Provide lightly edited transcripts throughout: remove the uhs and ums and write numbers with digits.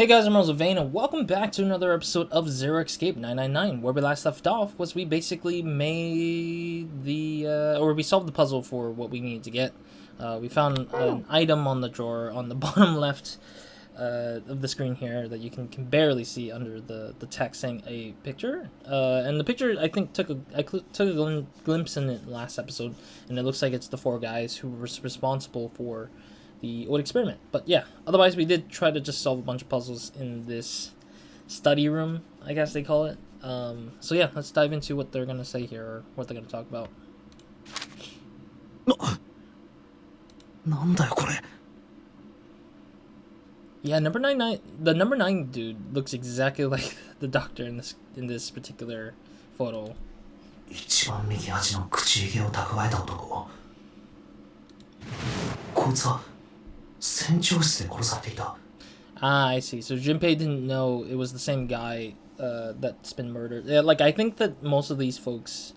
Hey guys, I'm RozaldVane, and welcome back to another episode of Zero Escape 999. Where we last left off was we basically made or we solved the puzzle for what we needed to get. We found an item on the drawer on the bottom left of the screen here that you can barely see under the text saying a picture. And the picture, I think, took a glimpse in it last episode, and it looks like it's the four guys who were responsible for the old experiment. But yeah, otherwise we did try to just solve a bunch of puzzles in this study room, I guess they call it. So yeah, let's dive into what they're gonna say here, or what they're gonna talk about. Yeah, number 9, the number 9 dude looks exactly like the doctor in this particular photo. Ah, I see. So Junpei didn't know it was the same guy that's been murdered. Yeah, like, I think that most of these folks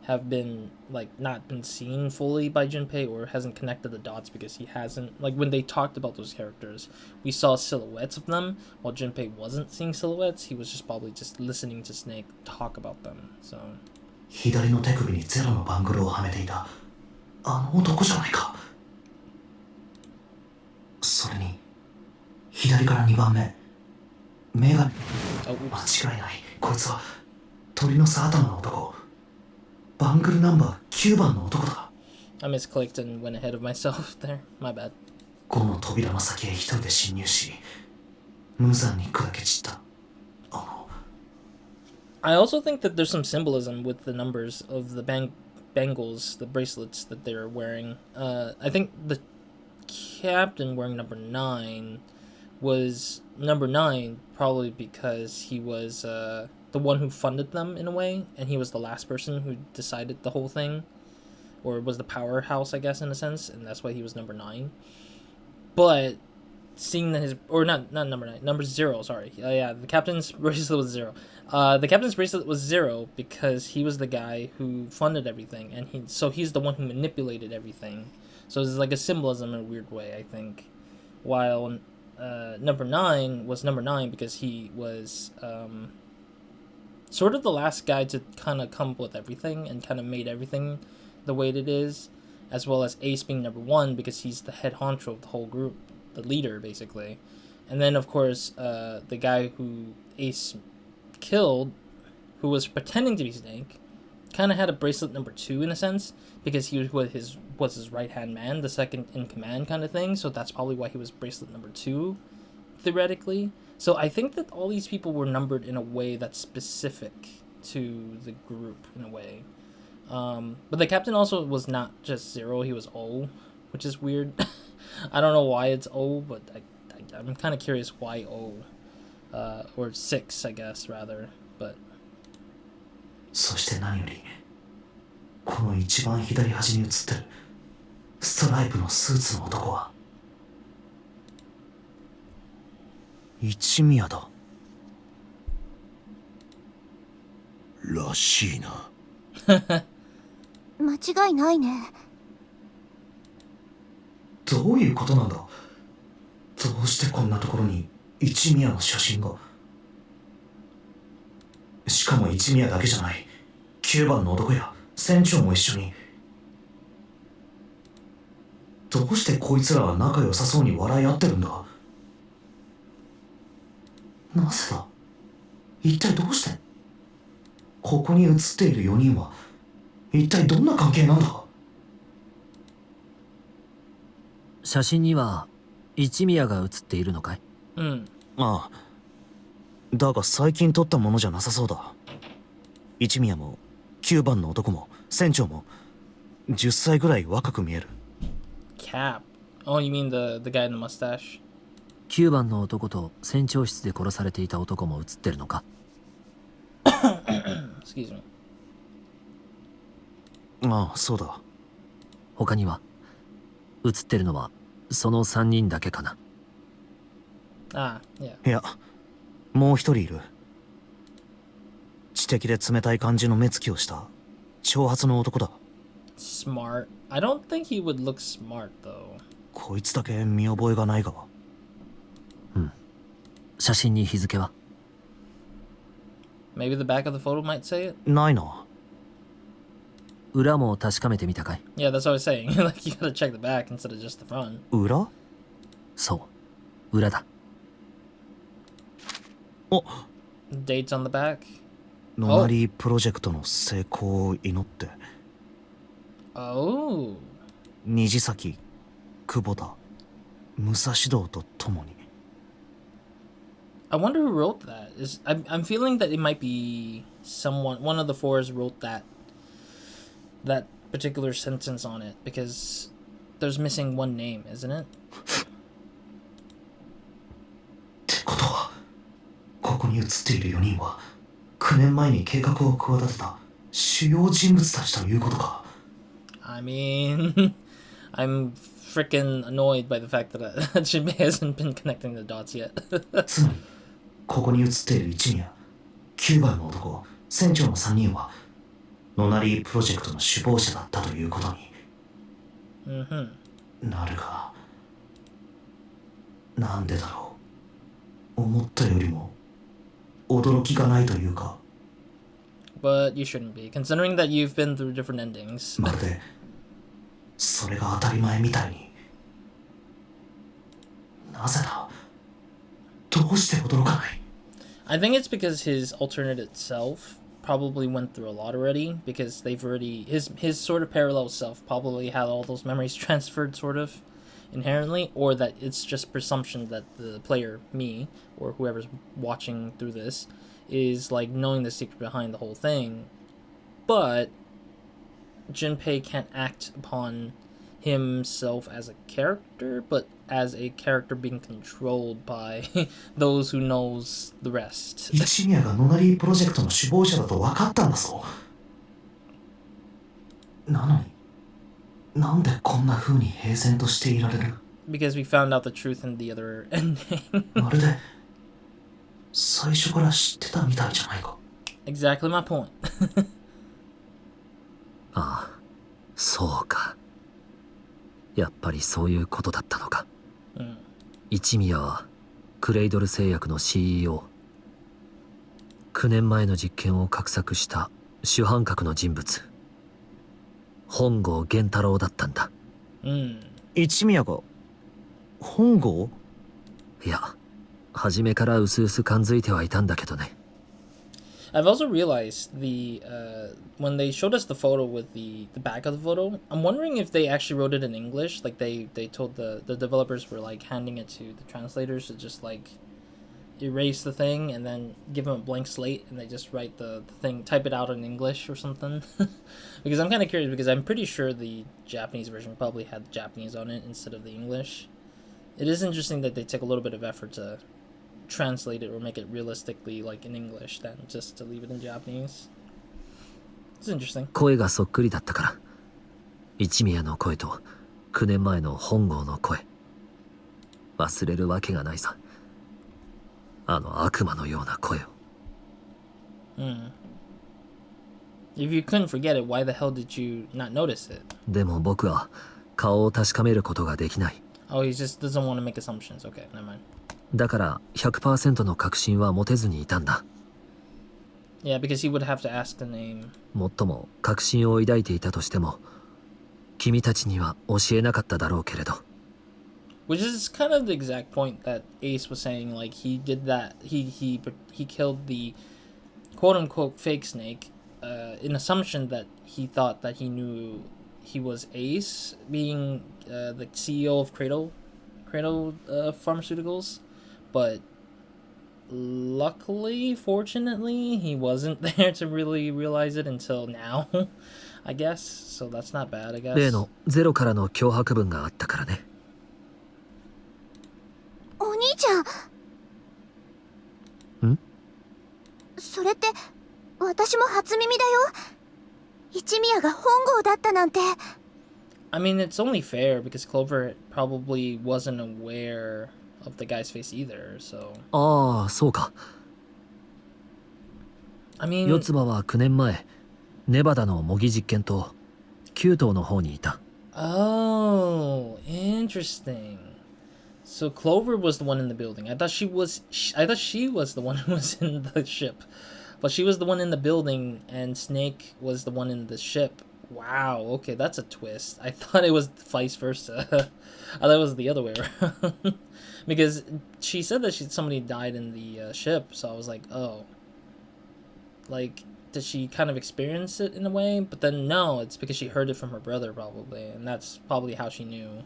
have been, like, not been seen fully by Junpei, or hasn't connected the dots because he hasn't, like, when they talked about those characters, we saw silhouettes of them, while Junpei wasn't seeing silhouettes. He was just probably just listening to Snake talk about them, so. 左の手首にゼロのバングルをはめていたあの男じゃないか。それに左から2番目目が間違いない。こいつは鳥の巣頭の男。バングルナンバー9番の男だ。 I misclicked and went ahead of myself there. My bad. 5の扉の先へ一人で侵入し無残に砕け散った。I also think that there's some symbolism with the numbers of the bangles, the bracelets that they're wearing. I think the captain wearing number 9 was number 9 probably because he was the one who funded them in a way, and he was the last person who decided the whole thing, or was the powerhouse, I guess, in a sense, and that's why he was number 9. But seeing that his, or not number 9, number 0, sorry. Yeah, the captain's bracelet was 0. The captain's bracelet was 0 because he was the guy who funded everything, and he's the one who manipulated everything. So there's like a symbolism in a weird way, I think. While number 9 was number 9 because he was sort of the last guy to kind of come up with everything and kind of made everything the way it is, as well as Ace being number 1 because he's the head honcho of the whole group, the leader, basically. And then, of course, the guy who Ace killed, who was pretending to be Snake, kind of had a bracelet number 2 in a sense, because he was his right-hand man, the second in command kind of thing, so that's probably why he was bracelet number 2, theoretically. So I think that all these people were numbered in a way that's specific to the group, in a way. But the captain also was not just 0, he was O, which is weird. I don't know why it's O, but I'm kind of curious why O. Or 6, I guess, rather, but... そして何よりこの一番左端に写ってるストライプのスーツの男は一宮だらしいな。間違いないね。どういうことなんだ。どうしてこんなところに一宮の写真が。しかも一宮だけじゃない。9番の男や船長も一緒に。どうしてこいつらは仲良さそうに笑い合ってるんだ。なぜだ。一体どうして。ここに写っている4人は一体どんな関係なんだ。写真には一宮が写っているのかい。ああ。だが最近撮ったものじゃなさそうだ。一宮も9番の男も船長も10歳ぐらい若く見える。Cap. Oh, you mean the guy in the mustache? 9番の男と船長室で殺されていた男も写ってるのか。Excuse me. ああ、そうだ。他には写ってるのはその3人だけかな。Ah, yeah. いや、もう一人いる。知的で冷たい感じの目つきをした長髪の男だ。Smart. I don't think he would look smart though. こいつだけ見覚えがないが。写真に日付は？ Maybe the back of the photo might say it? ないな。裏も確かめてみたかい？ Yeah, that's what I was saying. Like, you gotta check the back instead of just the front. 裏？そう、裏だ。お、 Dates on the back. ノナリープロジェクトの成功を祈って。Oh. 虹崎、久保田、武蔵道とともに。I wonder who wrote that. I'm feeling that it might be someone. One of the fours wrote that particular sentence on it because there's missing one name, isn't it? ってことは、ここに写っている4人は9年前に計画を企てた主要人物たちということか。I mean, I'm freaking annoyed by the fact that Jinbei hasn't been connecting the dots yet. つまり、ここに写っている一宮、9番の男、船長の3人はノナリープロジェクトの首謀者だったということに。なるが、なんでだろう。思ったよりも驚きがないというか。But you shouldn't be, considering that you've been through different endings. まるでそれが当たり前みたいに。なぜだ？どうして驚かない？ I think it's because his alternate itself probably went through a lot already, because they've already his sort of parallel self probably had all those memories transferred sort of inherently, or that it's just presumption that the player, me, or whoever's watching through this, is like knowing the secret behind the whole thing. But Jinpei can't act upon himself as a character, but as a character being controlled by those who knows the rest. 一宮がノナリープロジェクトの首謀者だと分かったんだぞ。なのに、なんでこんな風に平然としていられる？ Because we found out the truth in the other ending. まるで最初から知ってたみたいじゃないか。Exactly my point. ああ、そうか。やっぱりそういうことだったのか。一宮はクレイドル製薬の CEO。9年前の実験を画策した主犯格の人物、本郷源太郎だったんだ。一宮が本郷？いや、初めからうすうす感づいてはいたんだけどね。I've also realized when they showed us the photo with the back of the photo, I'm wondering if they actually wrote it in English. Like they told the developers were like handing it to the translators to just like erase the thing and then give them a blank slate and they just write the thing, type it out in English or something. Because I'm kind of curious, because I'm pretty sure the Japanese version probably had Japanese on it instead of the English. It is interesting that they took a little bit of effort to translate it or make it realistically like in English than just to leave it in Japanese. It's interesting. 声がそっくりだったから、一宮の声と9年前の本郷の声、忘れるわけがないさ。あの悪魔のような声を。If you couldn't forget it, why the hell did you not notice it? でも僕は顔を確かめることができない。Oh, he just doesn't want to make assumptions. Okay, never mind. だから 100% の確信は持てずにいたんだ。Yeah, because he would have to ask the name. もっとも確信を抱いていたとしても、君たちには教えなかっただろうけれど。Which is kind of the exact point that Ace was saying. Like he did that. He killed the quote unquote fake snake, in assumption that he thought that he knew he was Ace, being the CEO of Cradle Pharmaceuticals, but luckily, fortunately, he wasn't there to really realize it until now, I guess. So that's not bad, I guess. 例のゼロからの脅迫文があったからね。お兄ちゃん。ん？それって私も初耳だよ。一宮が本郷だったなんて。I mean, it's only fair because Clover probably wasn't aware of the guy's face either, so. ああ、そうか。I mean, 四つ葉は9年前、ネバダの模擬実験と9頭の方にいた。Oh, interesting. So Clover was the one in the building. I thought she was the one who was in the ship. But she was the one in the building and Snake was the one in the ship. Wow, okay, that's a twist. I thought it was vice versa. I thought it was the other way around. Because she said that somebody died in the ship, so I was like, oh. Like, did she kind of experience it in a way? But then no, it's because she heard it from her brother probably, and that's probably how she knew.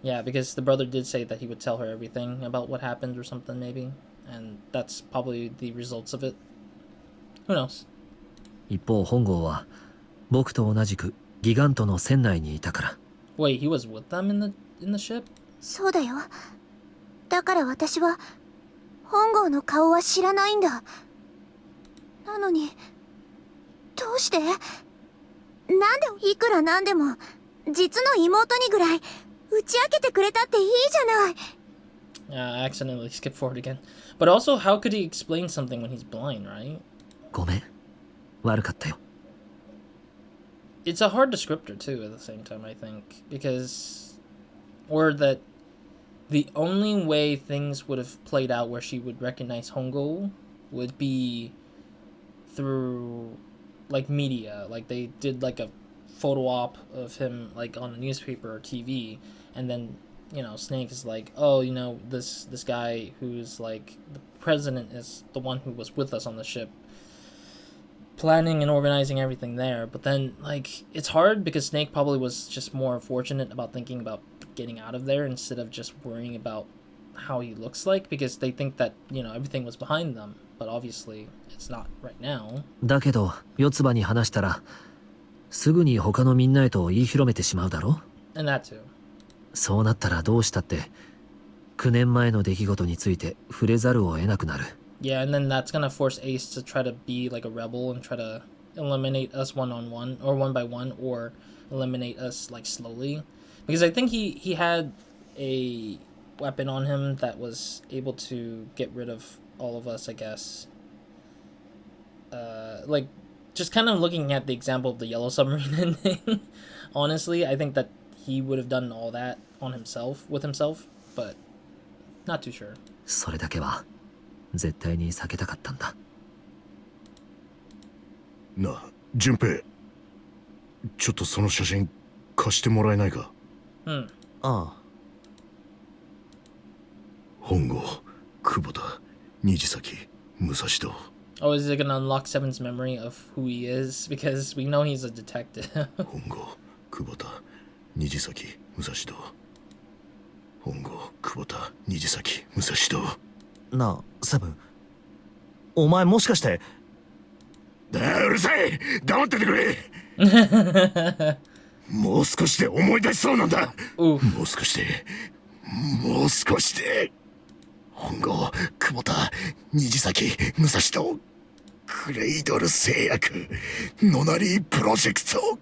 Yeah, because the brother did say that he would tell her everything about what happened or something maybe, and that's probably the results of it. Who knows? 一方本郷は僕と同じくギガントの船内にいたから。 Wait, he was with them in the ship? そうだよ。だから私は本郷の顔は知らないんだ。なのにどうして？なんでいくらなんでも実の妹にぐらい打ち明けてくれたっていいじゃない。I accidentally skipped forward again. But also, how could he explain something when he's blind, right? ごめん、悪かったよ。It's a hard descriptor too at the same time, I think, because or that the only way things would have played out where she would recognize Hongo would be through like media, like they did like a photo op of him like on a newspaper or TV, and then Snake is like, oh, this guy who's like the president is the one who was with us on the ship, planning and organizing everything there. But then like it's hard because Snake probably was just more fortunate about thinking about getting out of there instead of just worrying about how he looks like, because they think that everything was behind them, but obviously it's not right now. だけど四つ葉に話したらすぐに他のみんなへと言い広めてしまうだろ。 And that too. そうなったらどうしたって9年前の出来事について触れざるを得なくなる。 Yeah, and then that's gonna force Ace to try to be like a rebel and try to eliminate us one-on-one or one by one, or eliminate us like slowly, because I think he had a weapon on him that was able to get rid of all of us, I guess. Like just kind of looking at the example of the Yellow Submarine ending, honestly, I think that he would have done all that on himself, with himself, but not too sure. それだけは絶対に避けたかったんだ。なあ、順平。ちょっとその写真貸してもらえないか？ああ。本郷、久保田、虹崎、武蔵堂。 Oh, is it gonna unlock Seven's memory of who he is? Because we know he's a detective. 本郷、久保田、虹崎、武蔵堂。本郷、久保田、虹崎、武蔵堂。なあ、セブン。お前もしかして。うるさい！黙っててくれ！もう少しで思い出しそうなんだ。もう少しで。本郷、久保田、虹崎、武蔵堂、クレイドル製薬、ノナリープロジェクト。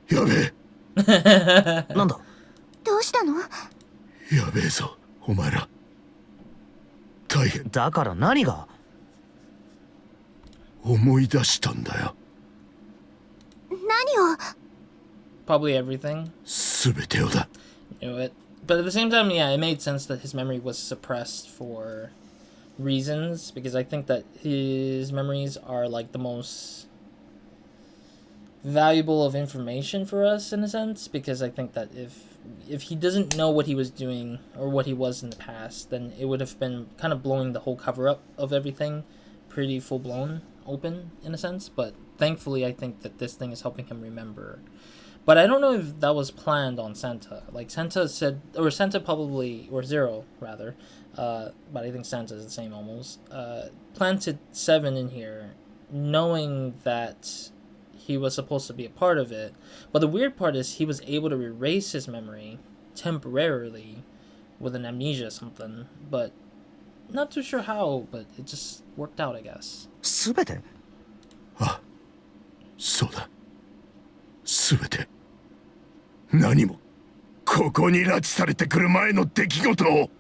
やべえ。なんだ？どうしたの？やべえぞ、お前ら。大変。だから何が？思い出したんだよ。何を？ Probably everything. すべてをだ。Knew it. But at the same time, yeah, it made sense that his memory was suppressed for reasons, because I think that his memories are like the most valuable of information for us in a sense, because I think that if he doesn't know what he was doing or what he was in the past, then it would have been kind of blowing the whole cover up of everything pretty full blown open in a sense. But thankfully I think that this thing is helping him remember. But I don't know if that was planned on Santa. Like Santa said, or Santa probably, or Zero rather, but I think Santa is the same almost, planted Seven in here knowing that he was supposed to be a part of it. But the weird part is he was able to erase his memory temporarily with an amnesia or something, but not too sure how, but it just worked out, I guess. すべて？あ、そうだ。すべて。何もここに拉致されてくる前の出来事を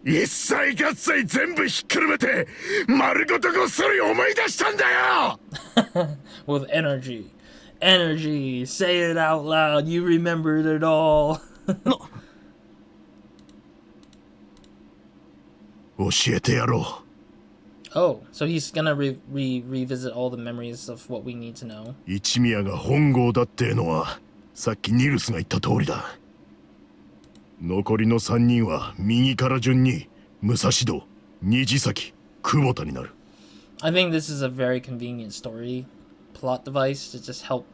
一切合切全部ひっくるめて丸ごとごっそり思い出したんだよ。With energy Energy. Say it out loud. You remembered it all. 教えてやろ Oh, so he's gonna revisit all the memories of what we need to know. う。一宮が本郷だってのはさっきニルスが言った通りだ。残りの3人は右から順に武蔵戸、虹崎、久保田になる。I think this is a very convenient story plot device to just help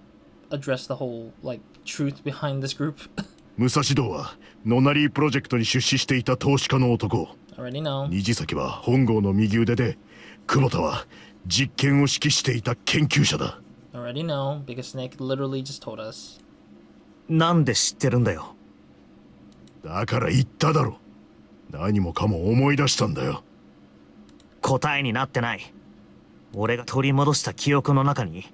address the whole like truth behind this group. 武蔵戸はノナリープロジェクトに出資していた投資家の男。Already know. 虹崎は本郷の右腕で、久保田は実験を指揮していた研究者だ。Already know because Snake literally just told us. なんで知ってるんだよ。だから言っただろ。何もかも思い出したんだよ。答えになってない。俺が取り戻した記憶の中に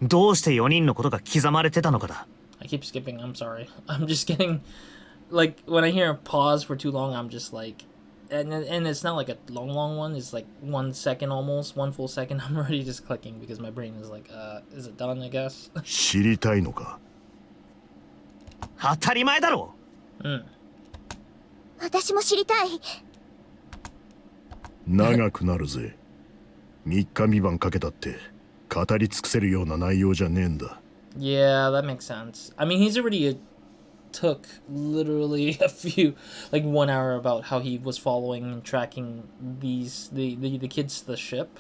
どうして4人のことが刻まれてたのかだ。I keep skipping. I'm sorry. I'm just getting like when I hear a pause for too long, I'm just like, and it's not like a long one. It's like 1 second almost, 1 full second. I'm already just clicking because my brain is like, is it done? I guess. 知りたいのか。当たり前だろ。私も知りたい。長くなるぜ。3日3晩かけたって語り尽くせるような内容じゃねえんだ。Yeah, that makes sense. I mean, he's already took literally a few, like 1 hour about how he was following and tracking the kids to the ship.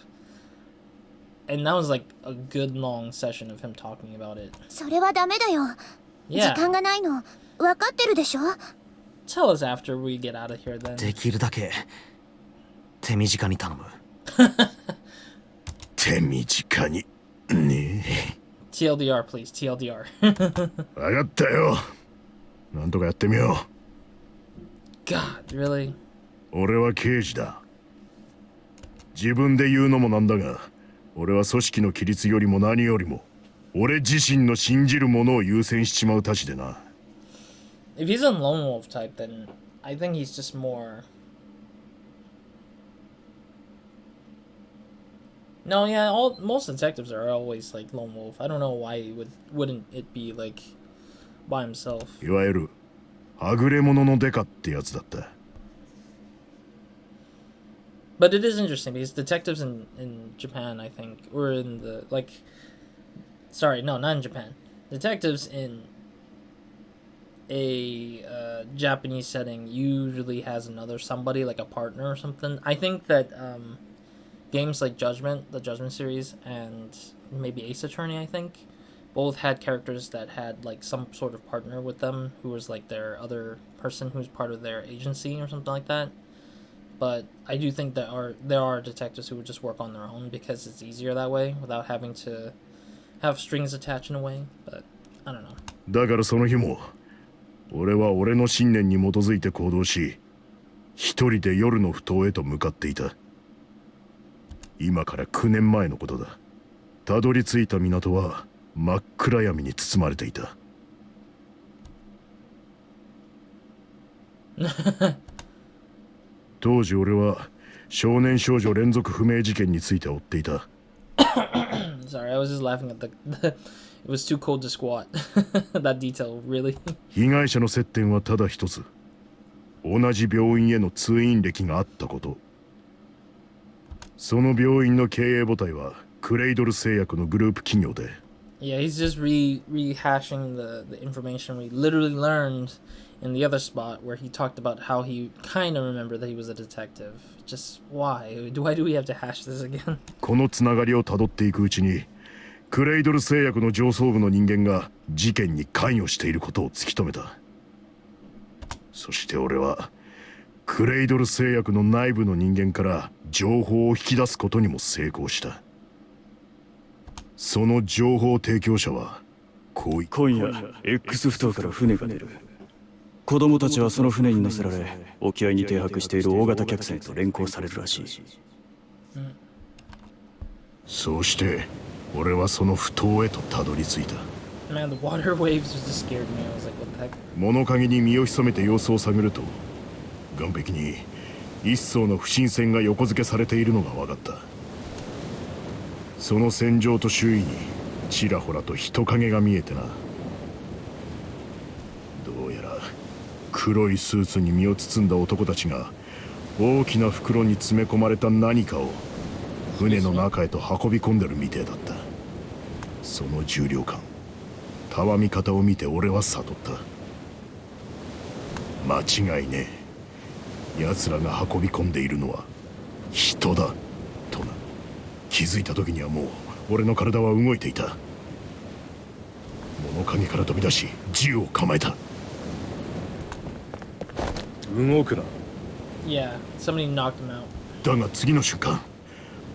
And that was like a good long session of him talking about it. それはダメだよ。時 Yeah, 間がないの分かってるでしょ。 tell us after we get out of here then. できるだけ手短に頼む。手短にねえ。TLDR, please. TLDR. 分かったよ。なんとかやってみよ God, really? う。俺は刑事だ。自分で言うのもなんだが、俺は組織の規律よりも何よりも俺自身の信じるものを優先しちまうたちでな。If he's a lone wolf type, then I think he's just more. No, yeah, most detectives are always like lone wolf. I don't know why wouldn't it be like by himself. いわゆるはぐれ者のデカってやつだった。But it is interesting because detectives in Japan, I think, or in the like. Sorry, no, not in Japan. Detectives in a Japanese setting usually has another somebody like a partner or something. I think that games like Judgment, the Judgment series, and maybe Ace Attorney, I think, both had characters that had like some sort of partner with them who was like their other person who's part of their agency or something like that. But I do think that there are detectives who would just work on their own because it's easier that way without having to have strings attached in a way. But I don't know. だからその日も俺は俺の信念に基づいて行動し、一人で夜の埠頭へと向かっていた。今から9年前のことだ。たどり着いた港は真っ暗闇に包まれていた。当時俺は少年少女連続不明事件について追っていた。Sorry, I was just laughing at the it was too cold to squat. That detail, really. 被害者の接点はただ一つ。同じ病院への通院歴があったこと。その病院の経営母体はクレイドル製薬のグループ企業で。Yeah, he's just rehashing the information we literally learned in the other spot where he talked about how he kind of remembered that he was a detective. Just why? Why do we have to hash this again? このつながりをたどっていくうちに、クレイドル製薬の上層部の人間が事件に関与していることを突き止めた。そして俺はクレイドル製薬の内部の人間から情報を引き出すことにも成功した。その情報提供者はこうい今夜 X 埠頭から船が出る。子供たちはその船に乗せられ、沖合に停泊している大型客船と連行されるらしい。そうして俺はその埠頭へとたどり着いた。 Man, the water waves just scared me. I was like, what the heck? 物陰に身を潜めて様子を探ると、岸壁に一艘の不審船が横付けされているのが分かった。その船上と周囲にちらほらと人影が見えてな。どうやら黒いスーツに身を包んだ男たちが大きな袋に詰め込まれた何かを船の中へと運び込んでるみてえだった。その重量感、たわみ方を見て俺は悟った。間違いねえ。奴らが運び込んでいるのは人だとな。気づいた時にはもう俺の体は動いていた。物陰から飛び出し銃を構えた。動くな。Yeah, somebody knocked him out. だが次の瞬間、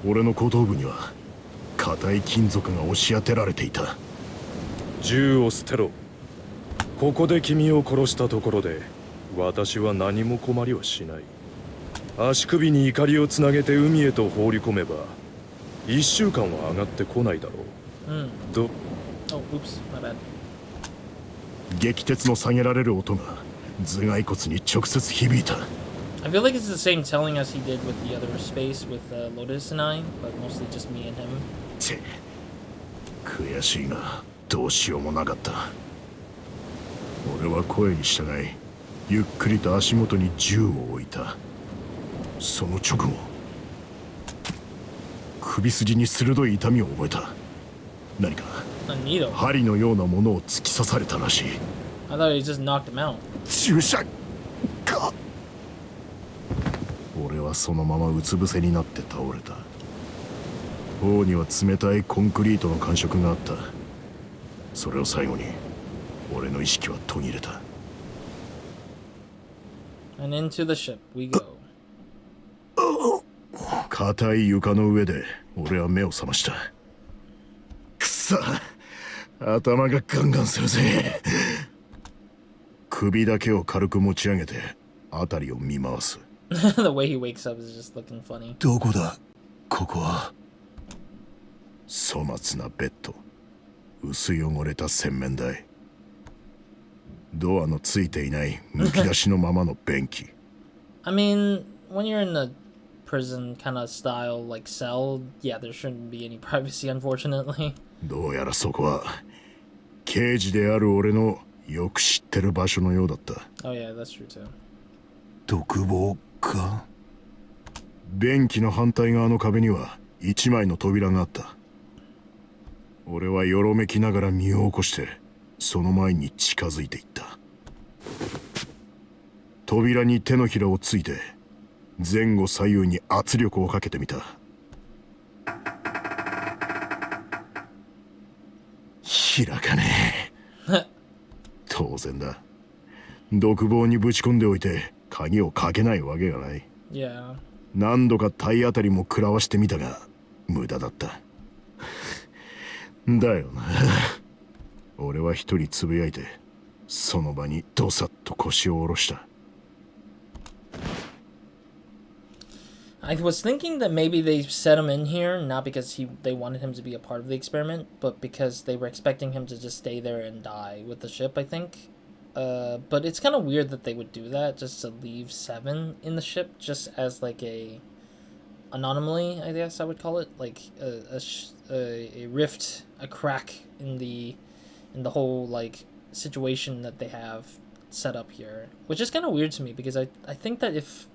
俺の後頭部には硬い金属が押し当てられていた。銃を捨てろ。ここで君を殺したところで私は何も困りはしない。足首に怒りをつなげて海へと放り込めば1週間は上がってこないだろう。Oh, oops, my bad. 撃鉄の下げられる音が頭蓋骨に直接響いた。I feel like it's the same telling as he did with the other space with Lotus and I, but mostly just me and him. チェ、悔しいがどうしようもなかった。俺は声に従いゆっくりと足元に銃を置いた。その直後、首筋に鋭い痛みを覚えた。何か A needle. 針のようなものを突き刺されたらしい。 I thought he just knocked him out. 注射か。俺はそのままうつ伏せになって倒れた。頬には冷たいコンクリートの感触があった。それを最後に俺の意識は途切れた。 And into the ship we go. 硬い床の上で俺は目を覚ました。くそ、頭がガンガンするぜ。首だけを軽く持ち上げて辺りを見回す。The way he wakes up is just looking funny. どこだここは。粗末なベッド、薄汚れた洗面台、ドアのついていないむき出しのままの便器。I mean, when you're in a prison kind of style like cell, yeah, there shouldn't be any privacy, unfortunately. どうやらそこは刑事である俺のよく知ってる場所のようだった。 Oh yeah, that's true too. 独房か。便器の反対側の壁には一枚の扉があった。俺はよろめきながら身を起こしてその前に近づいていった。扉に手のひらをついて前後左右に圧力をかけてみた。開かねえ。当然だ。独房にぶち込んでおいて鍵をかけないわけがない。 Yeah. 何度か体当たりも食らわしてみたが無駄だった。だよな。俺は一人つぶやいてその場にどさっと腰を下ろした。 I was thinking that maybe they set him in here not because they wanted him to be a part of the experiment, but because they were expecting him to just stay there and die with the ship, I think. But it's kind of weird that they would do that, just to leave Seven in the ship, just as like a anomaly, I guess I would call it, like a rift, a crack in the whole like situation that they have set up here, which is kind of weird to me because I think that if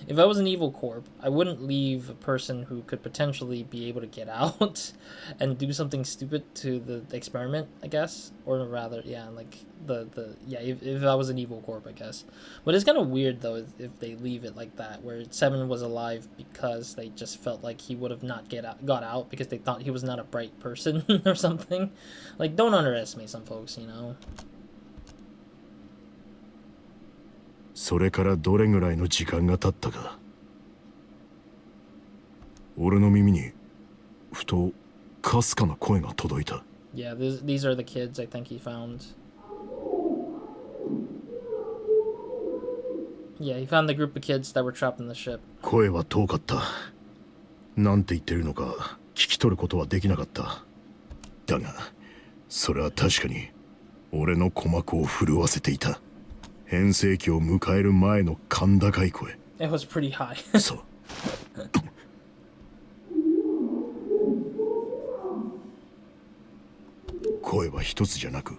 if I was an evil corp, I wouldn't leave a person who could potentially be able to get out and do something stupid to the experiment, I guess, or rather, yeah, like if I was an evil corp, I guess. But it's kind of weird though if they leave it like that, where Seven was alive because they just felt like he would have not got out because they thought he was not a bright person or something. Like, don't underestimate some folks, you know. それからどれぐらいの時間が経ったか。俺の耳にふとかすかな声が届いた。 Yeah, these are the kids I think he found. Yeah, he found the group of kids that were trapped in the ship. 声は遠かった。なんて言ってるのか聞き取ることはできなかった。だがそれは確かに俺の鼓膜を震わせていた。変声期を迎える前の甲高い声。 It was pretty high. そう。声は一つじゃなく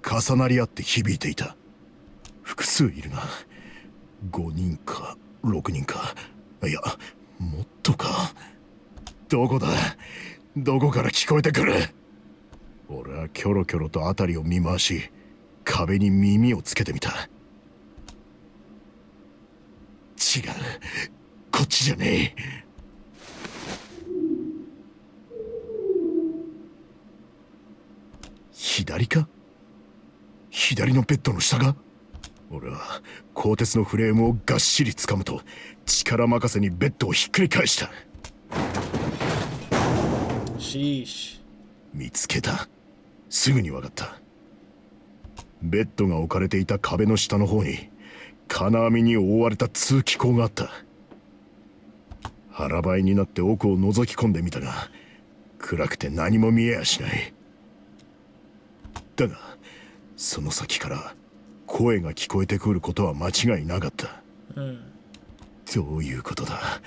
重なり合って響いていた。複数いるな。5人か6人か、いやもっとか。どこだ、どこから聞こえてくる。俺はキョロキョロと辺りを見回し、壁に耳をつけてみた。違う、こっちじゃねえ。左か？左のベッドの下か？俺は鋼鉄のフレームをがっしり掴むと力任せにベッドをひっくり返した。見つけた。すぐに分かった。ベッドが置かれていた壁の下の方に金網に覆われた通気口があった。腹ばいになって奥を覗き込んでみたが暗くて何も見えやしない。だがその先から声が聞こえてくることは間違いなかった。どういうことだ。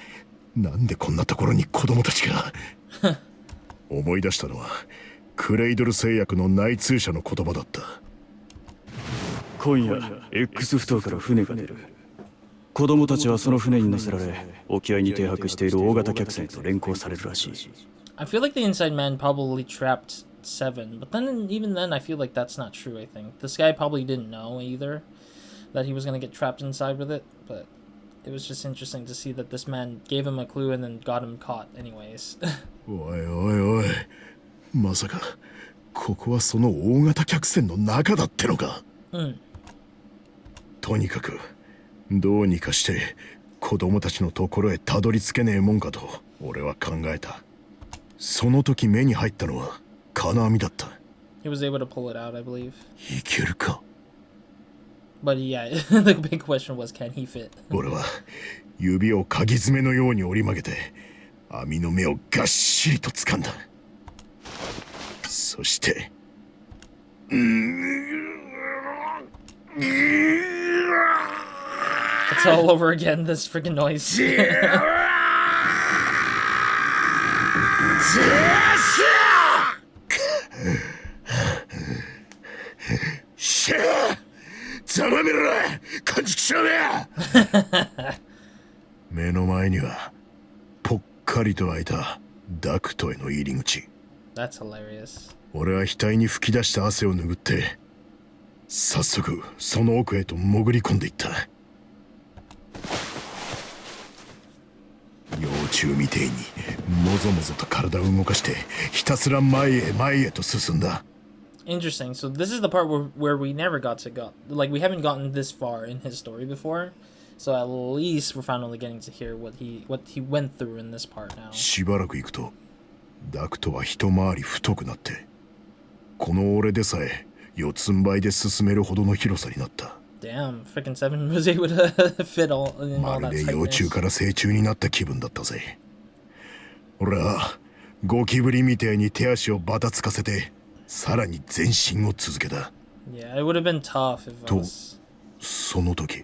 なんでこんなところに子供たちが。思い出したのはクレイドル製薬の内通者の言葉だった。今夜 X 埠頭から船が出る。子供たちはその船に乗せられ沖合に停泊している大型客船と連行されるらしい。 I feel like the inside man probably trapped Seven, but then even then I feel like that's not true. I think this guy probably didn't know either that he was gonna get trapped inside with it, but it was just interesting to see that this man gave him a clue and then got him caught anyways. おいおいおい、まさかここはその大型客船の中だってのか。とにかくどうにかして子供たちのところへたどり着けねえもんかと俺は考えた。その時目に入ったのは金網だった。He was able to pull it out, I believe. いけるか。 But yeah, the big question was, can he fit? 俺は指を鍵爪のように折り曲げて網の目をがっしりと掴んだ。そしてIt's all over again, this freaking noise. しゃあ、ざまめろ、こんちくしょうが。目の前にはぽっかりと開いたダクトへの入り口。 That's hilarious. 俺は額に吹き出した汗を拭って早速その奥へと潜り込んでいった。幼虫みてえにもぞもぞと体を動かしてひたすら前へ前へと進んだ。Interesting. So this is the part where we never got to go. Like, we haven't gotten this far in his story before. So at least we're finally getting to hear what he went through in this part now. しばらく行くとダクトは一回り太くなってこの俺でさえ四つん這いで進めるほどの広さになった。 Damn, freaking Seven was able to fit all in ま all る that で幼虫 tightness. から成虫になった気分だったぜ。俺はゴキブリみてえに手足をバタつかせてさらに前進を続けた。 Yeah, it would have been tough if I と was... その時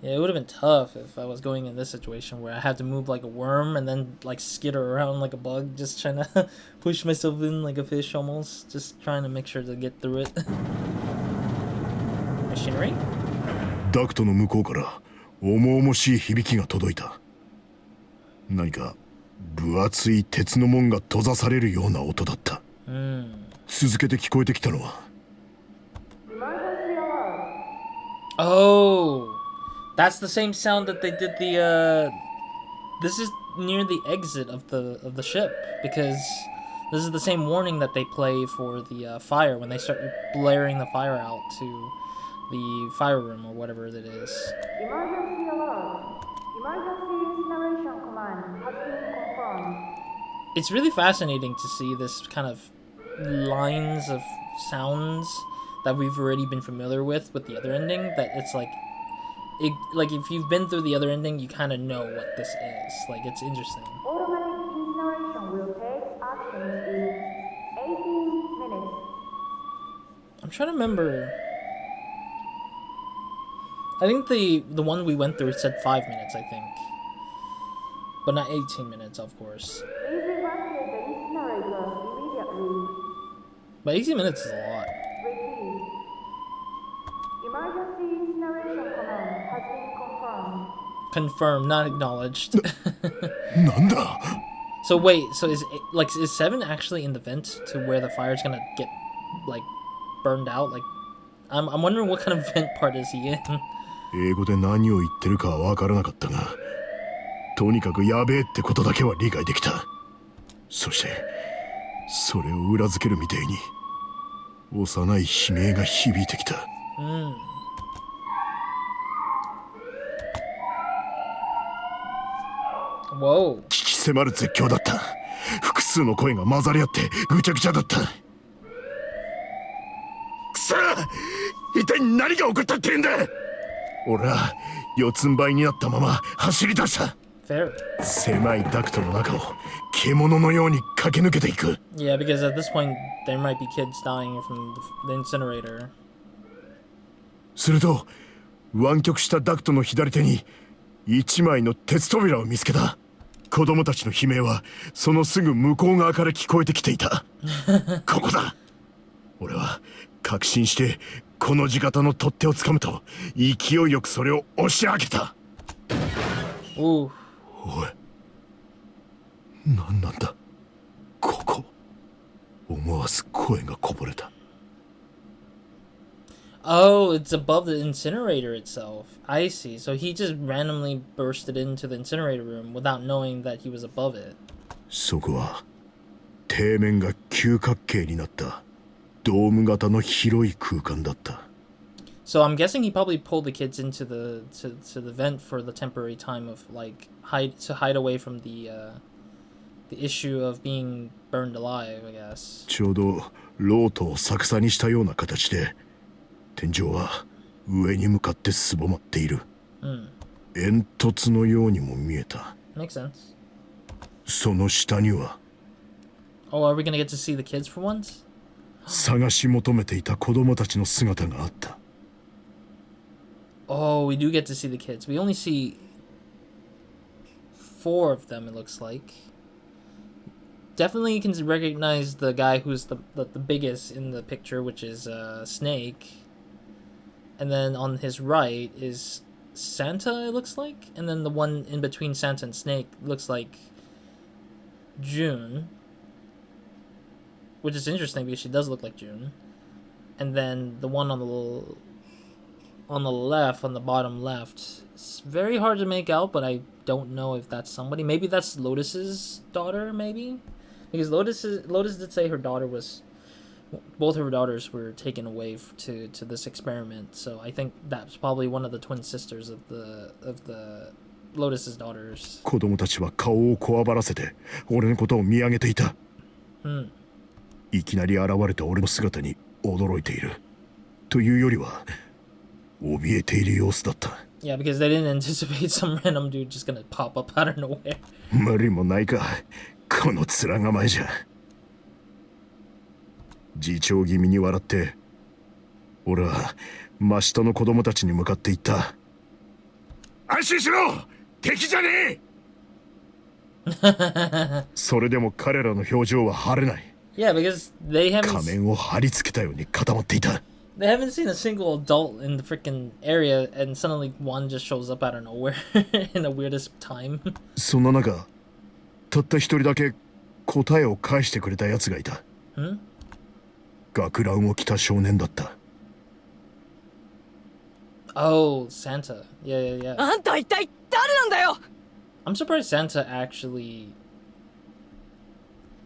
Yeah, it would have been tough if I was going in this situation where I had to move like a worm and then like skitter around like a bug, just trying to push myself in like a fish almost, just trying to make sure to get through it. Machinery? ダクトの向こうから重々しい響きが届いた。何か分厚い鉄の門が閉ざされるような音だった。続けて聞こえてきたのは Oh, that's the same sound that they did the this is near the exit of the ship, because this is the same warning that they play for the fire when they start blaring the fire out to the fire room or whatever it is. Emergency alert. Emergency incineration command has been confirmed. It's really fascinating to see this kind of lines of sounds that we've already been familiar with the other ending, that it's like if you've been through the other ending, you kind of know what this is. Like, it's interesting. Automatic incineration will take action in 18 minutes. I'm trying to remember. I think the one we went through said 5 minutes, I think. But not 18 minutes, of course. Please evacuate the incinerator But 80 minutes is a lot. Repeat. Emergency incineration command has been confirmed. Confirmed, not acknowledged. なんだ So wait, so is Seven actually in the vent to where the fire's gonna get like burned out? Like, I'm wondering what kind of vent part is he in? 英語で何を言ってるかはわからなかったが、とにかくやべえってことだけは理解できた。そしてそれを裏付けるみたいに幼い悲鳴が響いてきた。Whoa. 聞き迫る絶叫だった。複数の声が混ざり合ってぐちゃぐちゃだった。くそ！一体何が起こったって言うんだ。俺は四つん這いになったまま走り出した。Fair. 狭いダクトの中を獣のように駆け抜けていく。Yeah, because at this point there might be kids dying from the incinerator. すると湾曲したダクトの左手に一枚の鉄扉を見つけた。子供たちの悲鳴はそのすぐ向こう側から聞こえてきていた。ここだ。俺は確信してこの地形の取っ手をつかむと勢いよくそれを押し上げた。おい、何なんだここ。思わず声がこぼれた。Oh, it's above the incinerator itself. I see. So he just randomly bursted into the incinerator room without knowing that he was above it. そこは底面が九角形になったドーム型の広い空間だった。So I'm guessing he probably pulled the kids into the to the vent for the temporary time of like hide away from the issue of being burned alive, I guess. ちょうどロートを逆さにしたような形で天井は上に向かってすぼまっている。煙突のようにも見えた。Makes sense. その下には Oh, are we gonna get to see the kids for once? 探し求めていた子供たちの姿があった。Oh, we do get to see the kids. We only see 4 of them, it looks like. Definitely you can recognize the guy who's the biggest in the picture, which is Snake. And then on his right is Santa, it looks like. And then the one in between Santa and Snake looks like June. Which is interesting because she does look like June. And then the one on the left, on the bottom left, it's very hard to make out, but I don't know if that's somebody. Maybe that's Lotus's daughter, maybe? Because Lotus did say her daughter was... Both of her daughters were taken away to this experiment, so I think that's probably one of the twin sisters of the Lotus's daughters. 子供たちは顔をこわばらせて俺のことを見上げていた。いきなり現れた俺の姿に驚いている。というよりは怯えている様子だった。Yeah, because they didn't anticipate some random dude just gonna pop up out of nowhere. 無理もないか、この面構えじゃ。自重気味に笑って俺は真下の子供たちに向かって言った。安心しろ、敵じゃねえ。それでも彼らの表情は晴れない。Yeah, because they haven't... 仮面を貼り付けたように固まっていた。They haven't seen a single adult in the freaking area, and suddenly one just shows up out of nowhere in the weirdest time. そんな中、たった一人だけ答えを返してくれたやつがいた。学ランを着た少年だった。Oh, Santa. Yeah, yeah, yeah. あんた一体誰なんだよ! I'm surprised Santa actually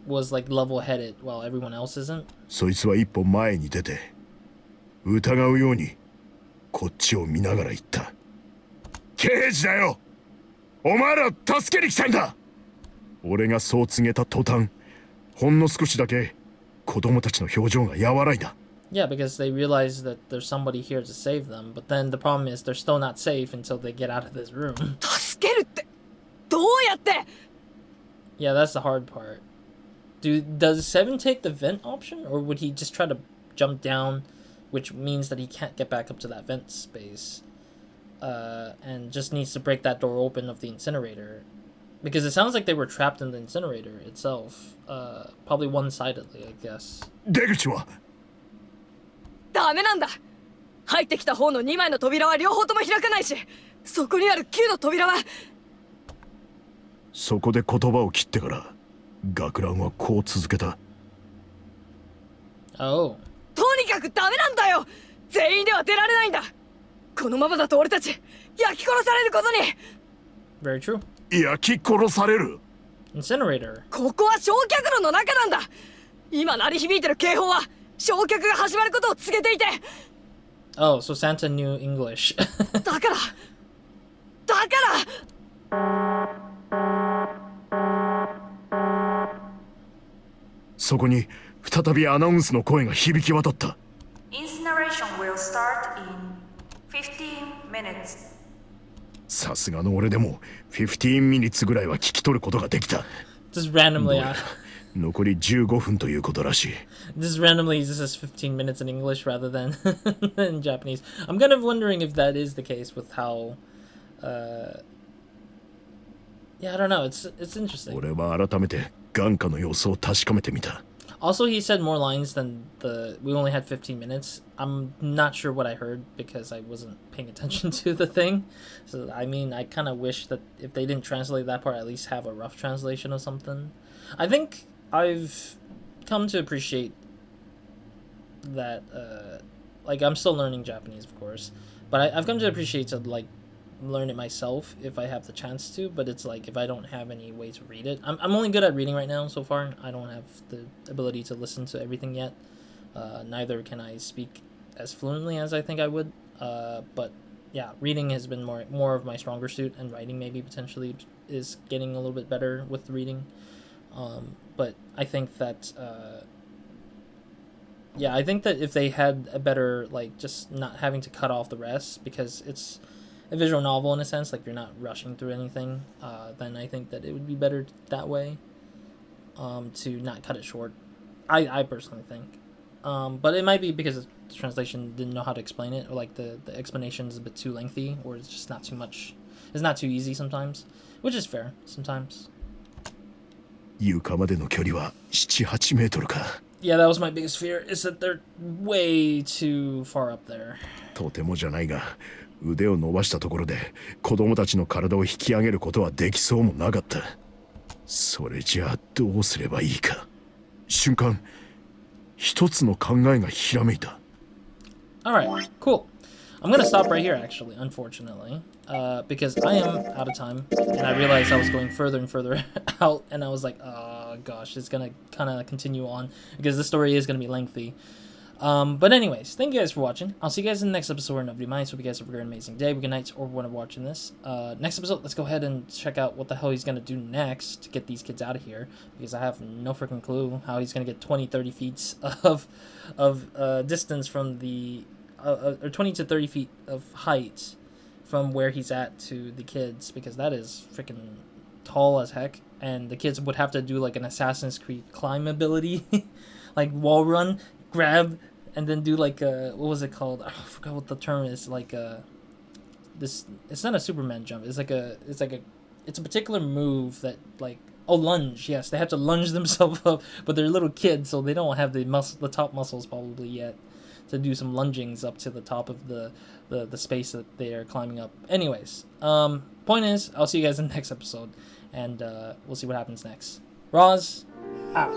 was like level-headed while everyone else isn't. そいつは一歩前に出て疑うようにこっちを見ながら言った。刑事だよ、お前らを助けに来たんだ。俺がそう告げた途端、ほんの少しだけ子供たちの表情が和らいだ。Yeah, because they realize that there's somebody here to save them, but then the problem is they're still not safe until they get out of this room. 助けるって、どうやって? Yeah, that's the hard part. Does Seven take the vent option, or would he just try to jump down, which means that he can't get back up to that vent space, and just needs to break that door open of the incinerator, Because it sounds like they were trapped in the incinerator itself. Probably one-sidedly, I guess. 出口はダメなんだ。入ってきた方の2枚の扉は両方とも開かないし、そこにある9の扉は。そこで言葉を切ってから学ランはこう続けた。Oh. とにかくダメなんだよ。全員では出られないんだ。このままだと俺たち焼き殺されることに。 Very true. 焼き殺される。 Incinerator. ここは焼却炉の中なんだ。今鳴り響いてる警報は焼却が始まることを告げていて。 Oh, so Santa knew English. だからそこに再びアナウンスの声が響き渡った。 Incineration will start in 15 minutes. さすがの俺でも15ミニッツぐらいは聞き取ることができた。 Just randomly. 残り15分ということらしい。 Just randomly, this is 15 minutes in English rather than in Japanese. I'm kind of wondering if that is the case with how. Yeah, I don't know. It's interesting. 俺は改めて眼下の様子を確かめてみた。 Also, he said more lines than we only had 15 minutes. I'm not sure what I heard because I wasn't paying attention to the thing. So, I mean, I kind of wish that if they didn't translate that part, at least have a rough translation of something. I think I've come to appreciate that, like, I'm still learning Japanese, of course, but I've come to appreciate to, like, learn it myself if I have the chance to, but it's like if I don't have any way to read it. I'm only good at reading right now so far. I don't have the ability to listen to everything yet. Neither can I speak as fluently as I think I would. But yeah, reading has been more of my stronger suit, and writing maybe potentially is getting a little bit better with reading. But I think that I think that if they had a better, like, just not having to cut off the rest, because it's a visual novel in a sense, like you're not rushing through anything, then I think that it would be better that way, to not cut it short. I personally think. But it might be because the translation didn't know how to explain it, or like the explanation is a bit too lengthy, or it's just not too much. It's not too easy sometimes, which is fair sometimes. 床までの距離は7、8メートルか。 Yeah, that was my biggest fear, is that they're way too far up there. とてもじゃないが、腕を伸ばしたところで子供たちの体を引き上げることはできそうもなかった。それじゃあどうすればいいか。瞬間、一つの考えがひらめいた。 Alright, cool. I'm gonna stop right here, actually, unfortunately, because I am out of time, and I realized I was going further and further out, and I was like, oh gosh, it's gonna kind of continue on, because the story is gonna be lengthy. But anyways, thank you guys for watching. I'll see you guys in the next episode of Your Minds. Hope you guys have a great, amazing day, good night, or when I'm watching this. Next episode, let's go ahead and check out what the hell he's gonna do next to get these kids out of here, because I have no freaking clue how he's gonna get 20-30 feet of distance from the or 20 to 30 feet of height from where he's at to the kids, because that is freaking tall as heck, and the kids would have to do like an Assassin's Creed climb ability, like wall run, grab, and then do like a, what was it called? I forgot what the term is. Like this, it's not a Superman jump. It's a particular move that, like, oh, lunge. Yes, they have to lunge themselves up, but they're little kids, so they don't have the top muscles probably yet to do some lungings up to the top of the space that they are climbing up. Anyways, point is, I'll see you guys in the next episode, and we'll see what happens next. Roz, out.